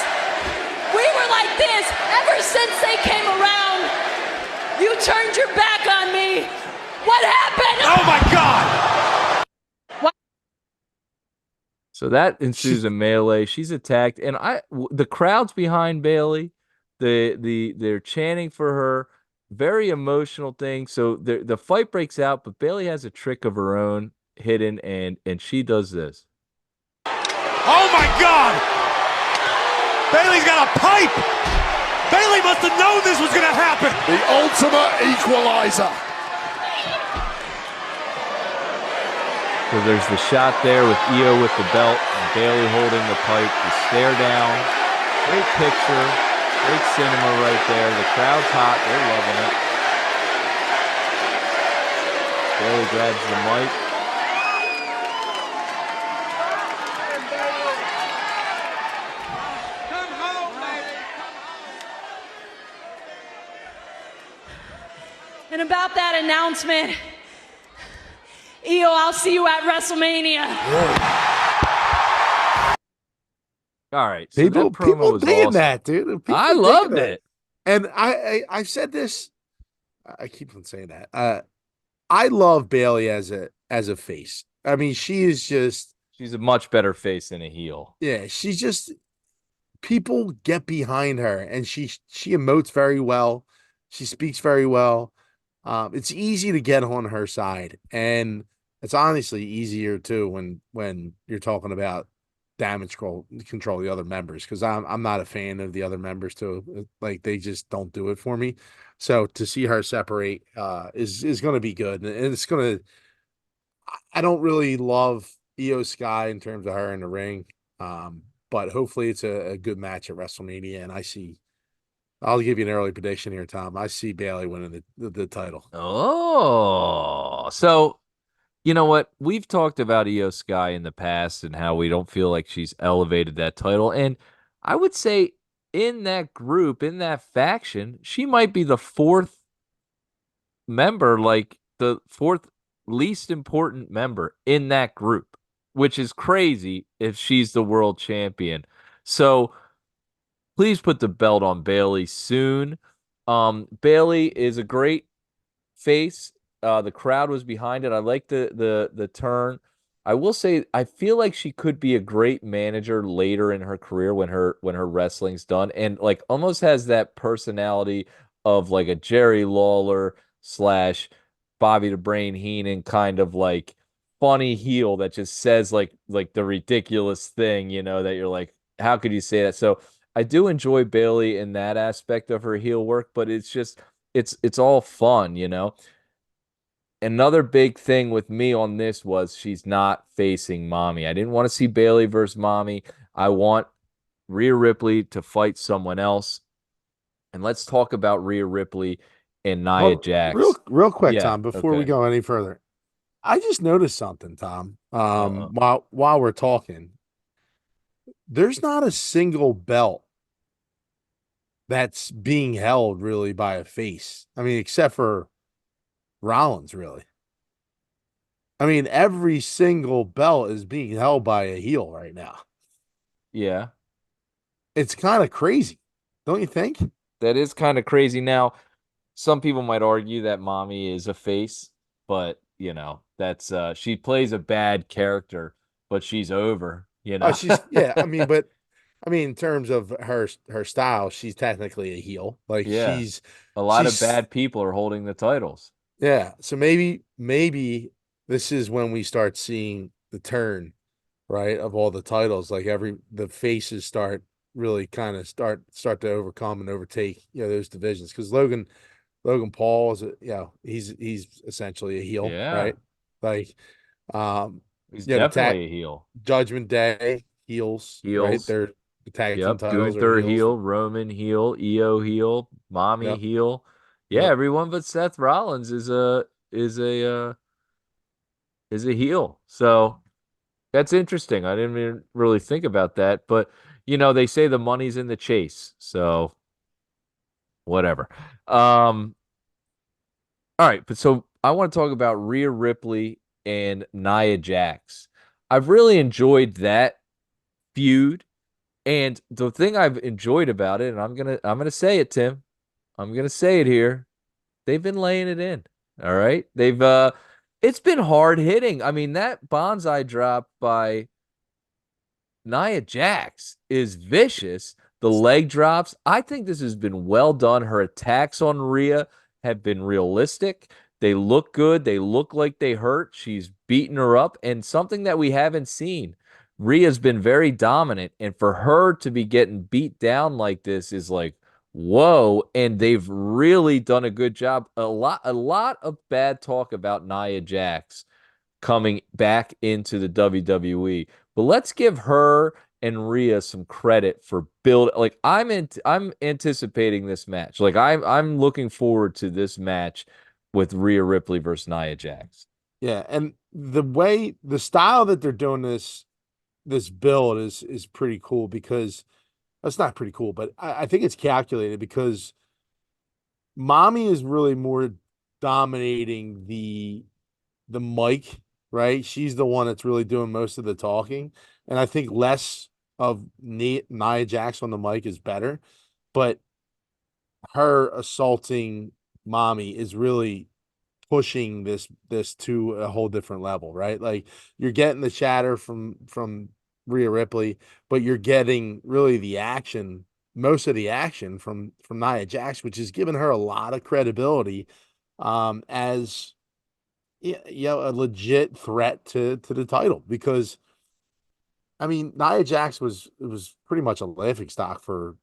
we were like this. Ever since they came around, you turned your back on me. What happened? Oh my God! So that ensues a melee. She's attacked, and the crowd's behind Bayley. They're chanting for her. Very emotional thing. So the fight breaks out, but Bayley has a trick of her own hidden, and she does this. Oh my God! Bayley's got a pipe! Bayley must have known this was gonna happen! The ultimate equalizer. So there's the shot there with Io with the belt and Bayley holding the pipe, the stare down. Great picture, great cinema right there. The crowd's hot, they're loving it. Bayley grabs the mic. And about that announcement, Io, I'll see you at WrestleMania. All right. So People that promo was digging awesome. that, dude. People I loved digging it. And I've said this. I keep on saying that. I love Bayley as a face. I mean, she's a much better face than a heel. Yeah, she's just people get behind her, and she emotes very well. She speaks very well. It's easy to get on her side, and it's honestly easier too when you're talking about damage control the other members, because I'm not a fan of the other members too. Like, they just don't do it for me. So to see her separate is going to be good, and it's going to. I don't really love Io Sky in terms of her in the ring, but hopefully it's a good match at WrestleMania, and I'll give you an early prediction here, Tom. I see Bayley winning the title. Oh, so you know what? We've talked about Io Sky in the past and how we don't feel like she's elevated that title. And I would say in that group, in that faction, she might be the fourth member, like the fourth least important member in that group, which is crazy if she's the world champion. So please put the belt on Bayley soon. Bayley is a great face. The crowd was behind it. I like the turn. I will say I feel like she could be a great manager later in her career when her wrestling's done, and like almost has that personality of like a Jerry Lawler / Bobby the Brain Heenan kind of like funny heel that just says like the ridiculous thing, that you're like, how could you say that? So I do enjoy Bayley in that aspect of her heel work, but it's just it's all fun, Another big thing with me on this was she's not facing Mommy. I didn't want to see Bayley versus Mommy. I want Rhea Ripley to fight someone else. And let's talk about Rhea Ripley and Nia Jax. Real quick, Yeah, Tom, before okay. we go any further. I just noticed something, Tom. Uh-oh. While we're talking, there's not a single belt that's being held really by a face. I mean, except for Rollins, really. I mean, every single belt is being held by a heel right now. Yeah, It's kind of crazy, don't you think? that is kind of crazy. Now, some people might argue that Mommy is a face, but that's she plays a bad character, but she's over, you Oh, know. she's yeah. I mean, but I mean, in terms of her style, she's technically a heel. Like Yeah. she's A lot of she's bad people are holding the titles. yeah. So maybe this is when we start seeing the turn, right, of all the titles. Like the faces start really kind of start to overcome and overtake those divisions because Logan Paul is he's essentially a heel, Yeah. right? Like He's the tag definitely a heel. Judgment Day heels, right? Heels. They're the tag team Yep. titles are Gunther heels. heel, Roman heel, Io heel, Mommy Yep, heel. Yeah, yep. everyone but Seth Rollins is a heel. So that's interesting. I didn't even really think about that, but they say the money's in the chase. So whatever. All right, but so I want to talk about Rhea Ripley and Nia Jax. I've really enjoyed that feud, and the thing I've enjoyed about it, and I'm gonna say it, Tim. I'm gonna say it here. They've been laying it in. All right. It's been hard hitting. I mean, that bonsai drop by Nia Jax is vicious. The leg drops. I think this has been well done. Her attacks on Rhea have been realistic. They look good. They look like they hurt. She's beaten her up. And something that we haven't seen. Rhea's been very dominant. And for her to be getting beat down like this is like, whoa. And they've really done a good job. A lot of bad talk about Nia Jax coming back into the WWE. But let's give her and Rhea some credit for build. Like I'm anticipating this match. Like I'm looking forward to this match with Rhea Ripley versus Nia Jax. Yeah, and the style that they're doing this build is pretty cool because that's not pretty cool, but I think it's calculated because Mommy is really more dominating the mic, right? She's the one that's really doing most of the talking, and I think less of Nia Jax on the mic is better, but her assaulting Mommy is really pushing this to a whole different level, right? Like you're getting the chatter from Rhea Ripley, but you're getting really the action, most of the action from Nia Jax, which has given her a lot of credibility as a legit threat to the title because I mean Nia Jax was pretty much a laughing stock for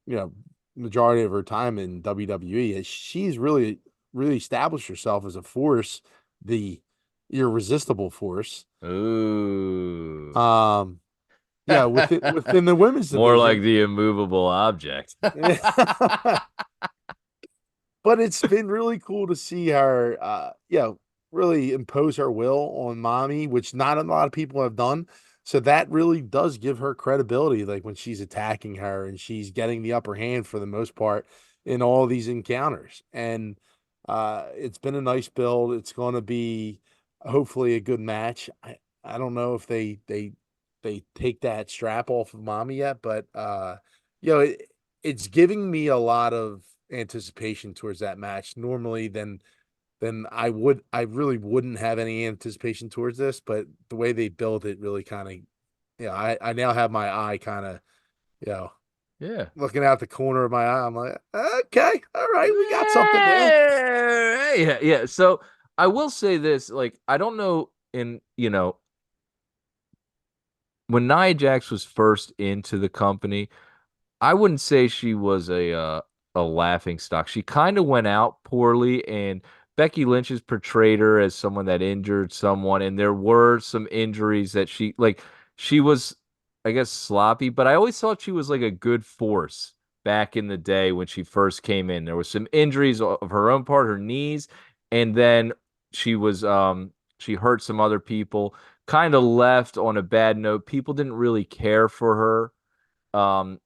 you know majority of her time in WWE. She's really established herself as a force, the irresistible force. Ooh. Um, yeah, within the women's More like division. the immovable object. But it's been really cool to see her really impose her will on Mommy, which not a lot of people have done. So that really does give her credibility, like when she's attacking her and she's getting the upper hand for the most part in all these encounters. And it's been a nice build. It's going to be hopefully a good match. I don't know if they take that strap off of Mommy yet, but you know, it's giving me a lot of anticipation towards that match. Normally, then I really wouldn't have any anticipation towards this, but the way they build it really kind of, I now have my eye kind of, you know, Yeah. looking out the corner of my eye. I'm like, okay, all right, we got something there. Yeah, yeah. So I will say this, like, I don't know when Nia Jax was first into the company, I wouldn't say she was a laughing stock. She kind of went out poorly, and Becky Lynch has portrayed her as someone that injured someone, and there were some injuries that she was, I guess, sloppy, but I always thought she was like a good force back in the day when she first came in. There was some injuries of her own part, her knees, and then she hurt some other people, kind of left on a bad note. People didn't really care for her,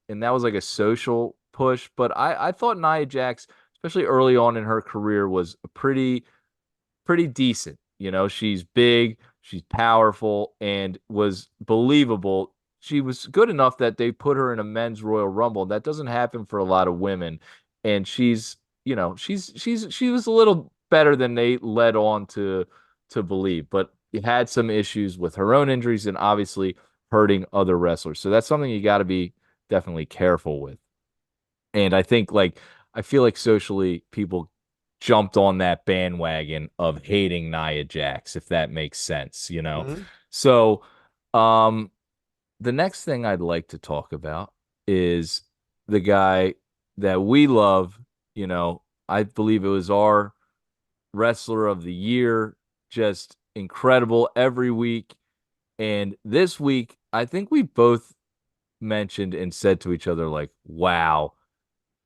and that was like a social push, but I thought Nia Jax, especially early on in her career, was pretty decent. You know, she's big, she's powerful, and was believable. She was good enough that they put her in a men's Royal Rumble. That doesn't happen for a lot of women. And she's, you know, she was a little better than they led on to believe, but had some issues with her own injuries and obviously hurting other wrestlers. So that's something you got to be definitely careful with. And I think I feel like socially people jumped on that bandwagon of hating Nia Jax, if that makes sense, you know? Mhm. So, the next thing I'd like to talk about is the guy that we love. You know, I believe it was our wrestler of the year, just incredible every week. And this week, I think we both mentioned and said to each other, like, wow,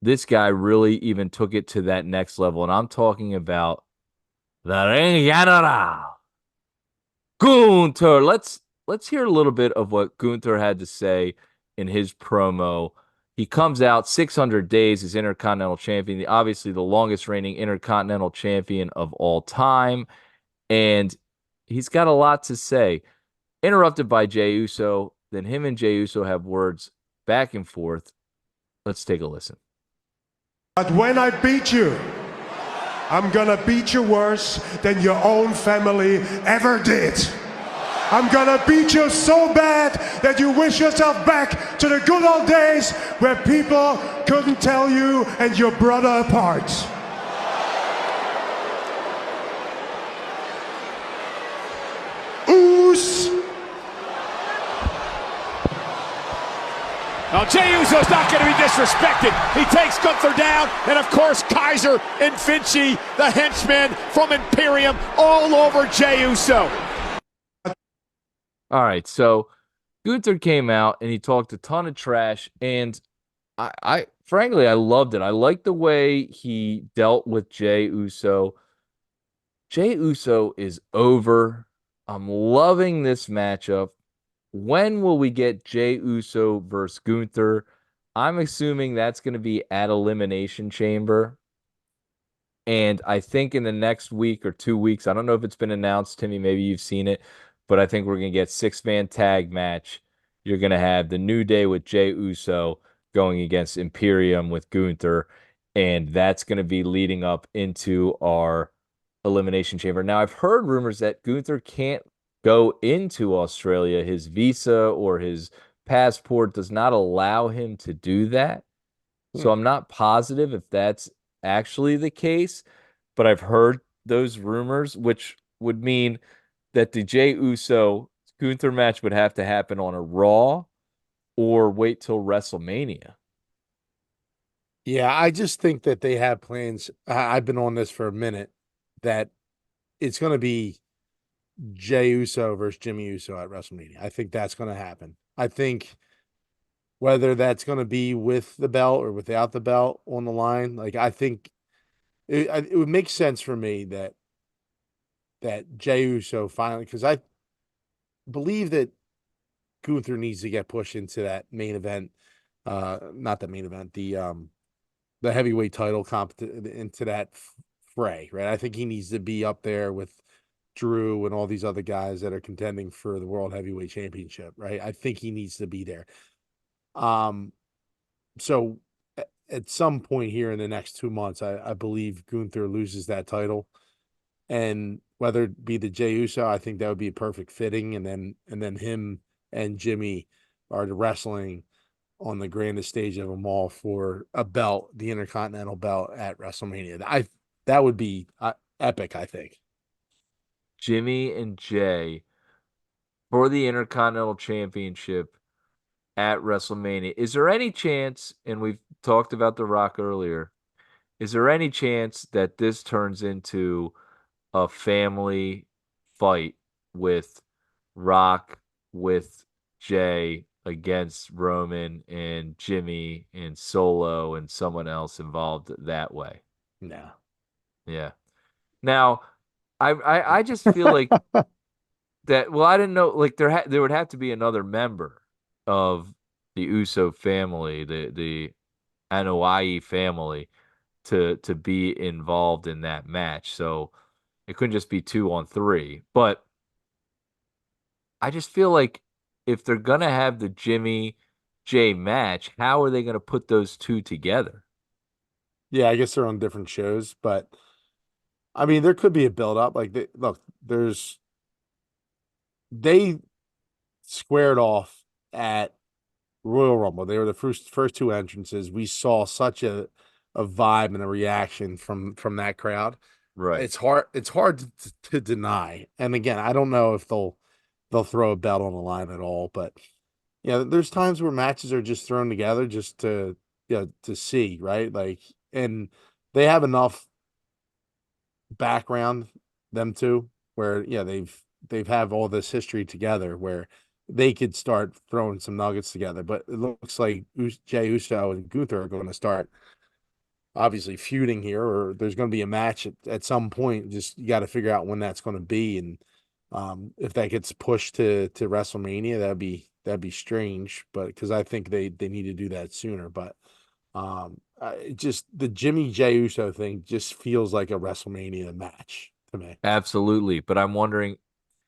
this guy really even took it to that next level. And I'm talking about the Ring General, Gunther. Let's hear a little bit of what Gunther had to say in his promo. He comes out 600 days as Intercontinental Champion, obviously the longest reigning Intercontinental Champion of all time. And he's got a lot to say. Interrupted by Jey Uso. Then him and Jey Uso have words back and forth. Let's take a listen. But when I beat you, I'm gonna beat you worse than your own family ever did. I'm gonna beat you so bad that you wish yourself back to the good old days where people couldn't tell you and your brother apart. Oos! Now, Jey Uso's not going to be disrespected. He takes Gunther down, and of course, Kaiser and Vinci, the henchmen from Imperium, all over Jey Uso. All right, so Gunther came out and he talked a ton of trash, and I frankly I loved it. I liked the way he dealt with Jey Uso. Jey Uso is over. I'm loving this matchup. When will we get Jey Uso versus Gunther? I'm assuming that's going to be at Elimination Chamber. And I think in the next week or 2 weeks, I don't know if it's been announced, Timmy, maybe you've seen it, but I think we're going to get 6-man tag match. You're going to have the New Day with Jey Uso going against Imperium with Gunther. And that's going to be leading up into our Elimination Chamber. Now, I've heard rumors that Gunther can't go into Australia. His visa or his passport does not allow him to do that. So I'm not positive if that's actually the case, but I've heard those rumors, which would mean that the Jey Uso Gunther match would have to happen on a Raw or wait till WrestleMania. Yeah, I just think that they have plans. I've been on this for a minute that it's going to be Jey Uso versus Jimmy Uso at WrestleMania. I think that's going to happen. I think whether that's going to be with the belt or without the belt on the line, like I think it would make sense for me that Jey Uso finally, because I believe that Gunther needs to get pushed into that main event, not the main event, the heavyweight title into that fray, right? I think he needs to be up there with Drew and all these other guys that are contending for the World Heavyweight Championship, right? I think he needs to be there. So at some point here in the next 2 months, I believe Gunther loses that title, and whether it be the Jey Uso, I think that would be a perfect fitting, and then him and Jimmy are the wrestling on the grandest stage of them all for a belt, the Intercontinental belt at WrestleMania. That would be epic, I think. Jimmy and Jey for the Intercontinental Championship at WrestleMania. Is there any chance, and we've talked about The Rock earlier, is there any chance that this turns into a family fight with Rock, with Jey against Roman and Jimmy and Solo and someone else involved that way? No. Yeah. Now, I just feel like that. Well, I didn't know. Like there would have to be another member of the Uso family, the Anoa'i family to be involved in that match. So it couldn't just be 2-on-3. But I just feel like if they're gonna have the Jimmy J match, how are they gonna put those two together? Yeah, I guess they're on different shows, but I mean, there could be a build up. Like, look, they squared off at Royal Rumble. They were the first two entrances. We saw such a vibe and a reaction from that crowd. Right. It's hard to deny. And again, I don't know if they'll throw a belt on the line at all, but yeah, there's times where matches are just thrown together just to to see, right? Like, and they have enough background, them two, where they've have all this history together where they could start throwing some nuggets together. But it looks like Jey Uso and Gunther are going to start obviously feuding here, or there's going to be a match at some point. Just you got to figure out when that's going to be, and if that gets pushed to WrestleMania, that'd be strange. But because I think they need to do that sooner. But just the Jimmy Jey Uso thing just feels like a WrestleMania match to me. Absolutely. But I'm wondering,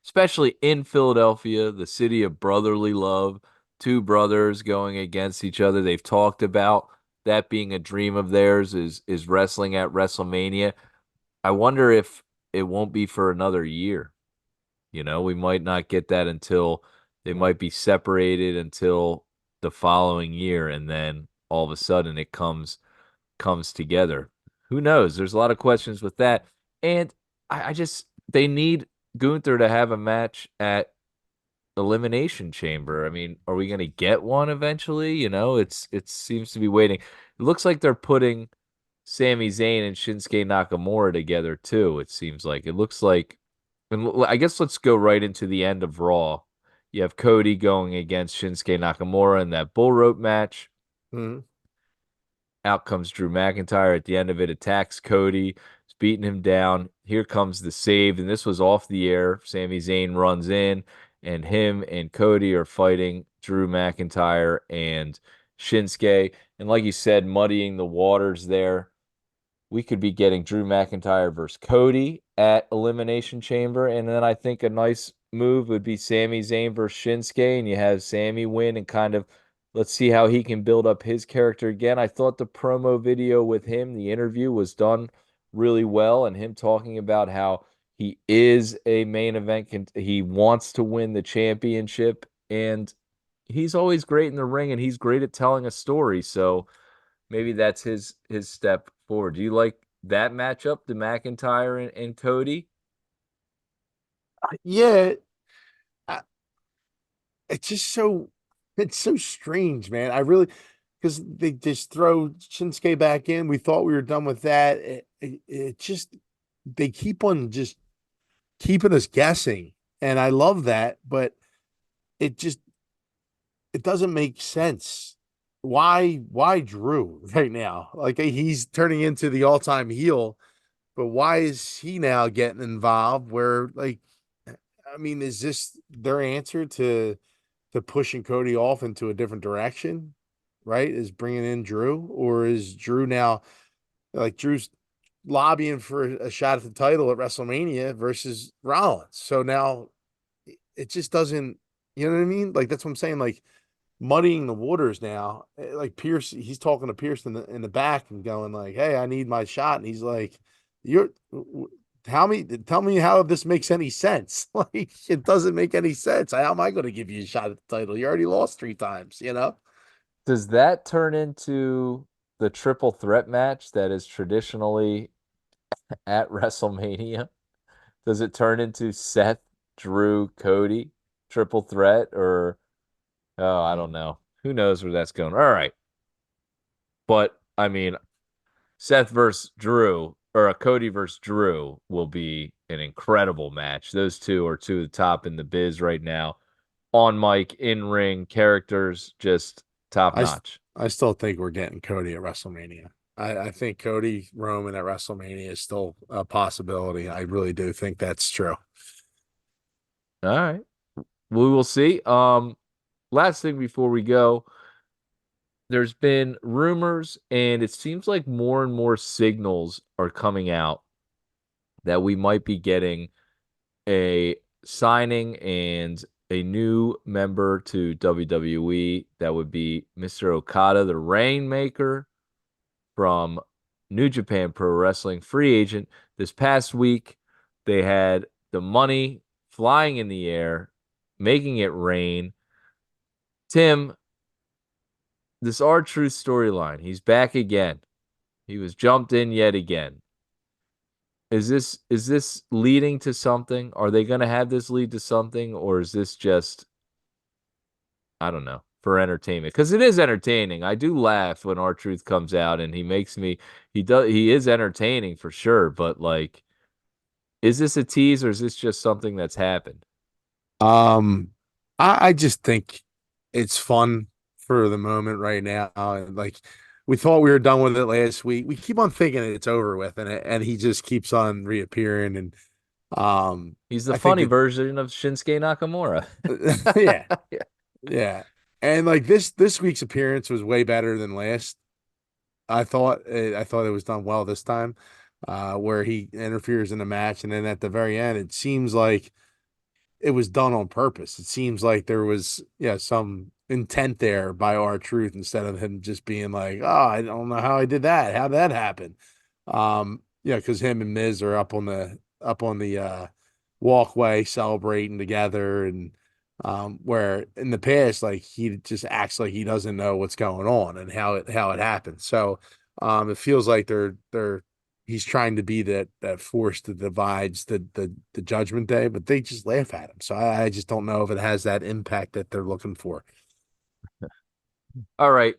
especially in Philadelphia, the city of brotherly love, two brothers going against each other. They've talked about that being a dream of theirs is wrestling at WrestleMania. I wonder if it won't be for another year. We might not get that until they might be separated until the following year, and then all of a sudden it comes together. Who knows? There's a lot of questions with that. And I just they need Gunther to have a match at Elimination Chamber. I mean, are we gonna get one eventually? It seems to be waiting. It looks like they're putting Sami Zayn and Shinsuke Nakamura together too. It seems like it looks like, and I guess let's go right into the end of Raw. You have Cody going against Shinsuke Nakamura in that bull rope match. Mhm. Out comes Drew McIntyre at the end of it, attacks Cody, is beating him down. Here comes the save, and this was off the air. Sami Zayn runs in, and him and Cody are fighting Drew McIntyre and Shinsuke. And like you said, muddying the waters there. We could be getting Drew McIntyre versus Cody at Elimination Chamber. And then I think a nice move would be Sami Zayn versus Shinsuke, and you have Sami win and kind of let's see how he can build up his character again. I thought the promo video with him, the interview, was done really well, and him talking about how he is a main event, he wants to win the championship, and he's always great in the ring, and he's great at telling a story. So maybe that's his step forward. Do you like that matchup, the McIntyre and Cody? Yeah, I, it's just it's so strange, man. I really because they just throw Shinsuke back in. We thought we were done with that. It just they keep on just keeping us guessing, and I love that, but it just it doesn't make sense. Why Drew right now? Like he's turning into the all-time heel, but why is he now getting involved where like I mean, is this their answer to pushing Cody off into a different direction? Right? Is bringing in Drew, or is Drew now like Drew's lobbying for a shot at the title at WrestleMania versus Rollins? So now it just doesn't, you know what I mean? Like that's what I'm saying. Like muddying the waters now. Like Pierce, he's talking to Pierce in the back and going like, "Hey, I need my shot," and he's like, "You're." Tell me how this makes any sense. Like it doesn't make any sense. How am I going to give you a shot at the title? You already lost 3 times, you know? Does that turn into the triple threat match that is traditionally at WrestleMania? Does it turn into Seth, Drew, Cody triple threat, or oh, I don't know. Who knows where that's going? All right. But I mean, Seth versus Drew or a Cody versus Drew will be an incredible match. Those two are two of the top in the biz right now. On mic, in ring, characters, just top notch. I still think we're getting Cody at WrestleMania. I think Cody Roman at WrestleMania is still a possibility. I really do think that's true. All right. We will see. Last thing before we go, there's been rumors, and it seems like more and more signals are coming out that we might be getting a signing and a new member to WWE. That would be Mr. Okada, the Rainmaker from New Japan Pro Wrestling, free agent. This past week, they had the money flying in the air, making it rain. Tim, this R-Truth storyline, he's back again. He was jumped in yet again. Is this leading to something? Are they going to have this lead to something, or is this just, I don't know, for entertainment? Because it is entertaining. I do laugh when R-Truth comes out, and he is entertaining for sure. But like, is this a tease, or is this just something that's happened? I just think it's fun for the moment right now. Like, we thought we were done with it last week. We keep on thinking it's over with, and he just keeps on reappearing. And he's the funny version of Shinsuke Nakamura. Yeah, yeah. And like this week's appearance was way better than last. I thought it was done well this time, where he interferes in the match, and then at the very end, it seems like it was done on purpose. It seems like there was some intent there by R-Truth, instead of him just being like, oh, I don't know how I did that. How'd that happen? Because him and Miz are up on the walkway celebrating together, and where in the past, like, he just acts like he doesn't know what's going on and how it happened. So it feels like he's trying to be that force that divides the Judgment Day, but they just laugh at him. So I just don't know if it has that impact that they're looking for. All right.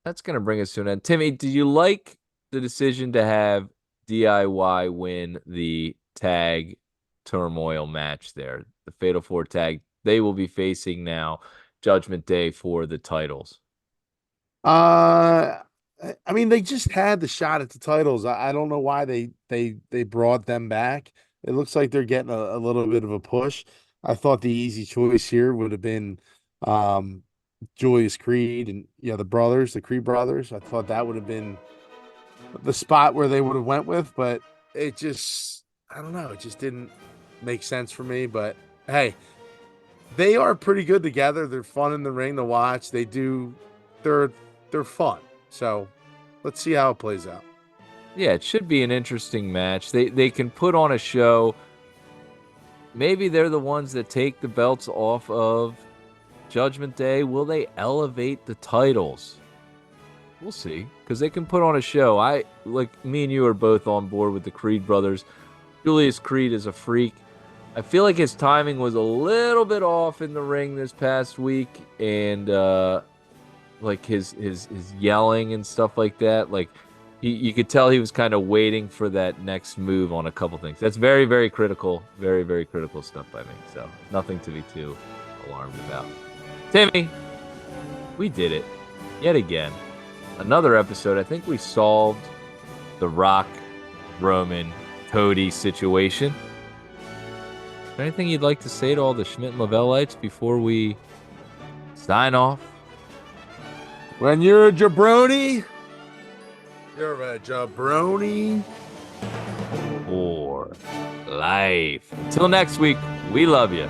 That's going to bring us to an end. Timmy, do you like the decision to have DIY win the tag turmoil match there? The Fatal 4 tag. They will be facing now Judgment Day for the titles. I mean, they just had the shot at the titles. I don't know why they brought them back. It looks like they're getting a little bit of a push. I thought the easy choice here would have been Julius Creed and the Creed brothers. I thought that would have been the spot where they would have went with, but it just, I don't know, it just didn't make sense for me. But hey, they are pretty good together. They're fun in the ring to watch. They're fun. So let's see how it plays out. Yeah, it should be an interesting match. They can put on a show. Maybe they're the ones that take the belts off of Judgment Day. Will they elevate the titles? We'll see, because they can put on a show. Me and you are both on board with the Creed brothers. Julius Creed is a freak. I feel like his timing was a little bit off in the ring this past week, and like his yelling and stuff like that. Like, you could tell he was kind of waiting for that next move on a couple things. That's very, very critical. Very, very critical stuff by me. So nothing to be too alarmed about. Timmy, we did it yet again. Another episode. I think we solved the Rock, Roman, Cody situation. Is there anything you'd like to say to all the Schmidt and Lavellites before we sign off? When you're a jabroni, you're a jabroni For life. Until next week, we love you.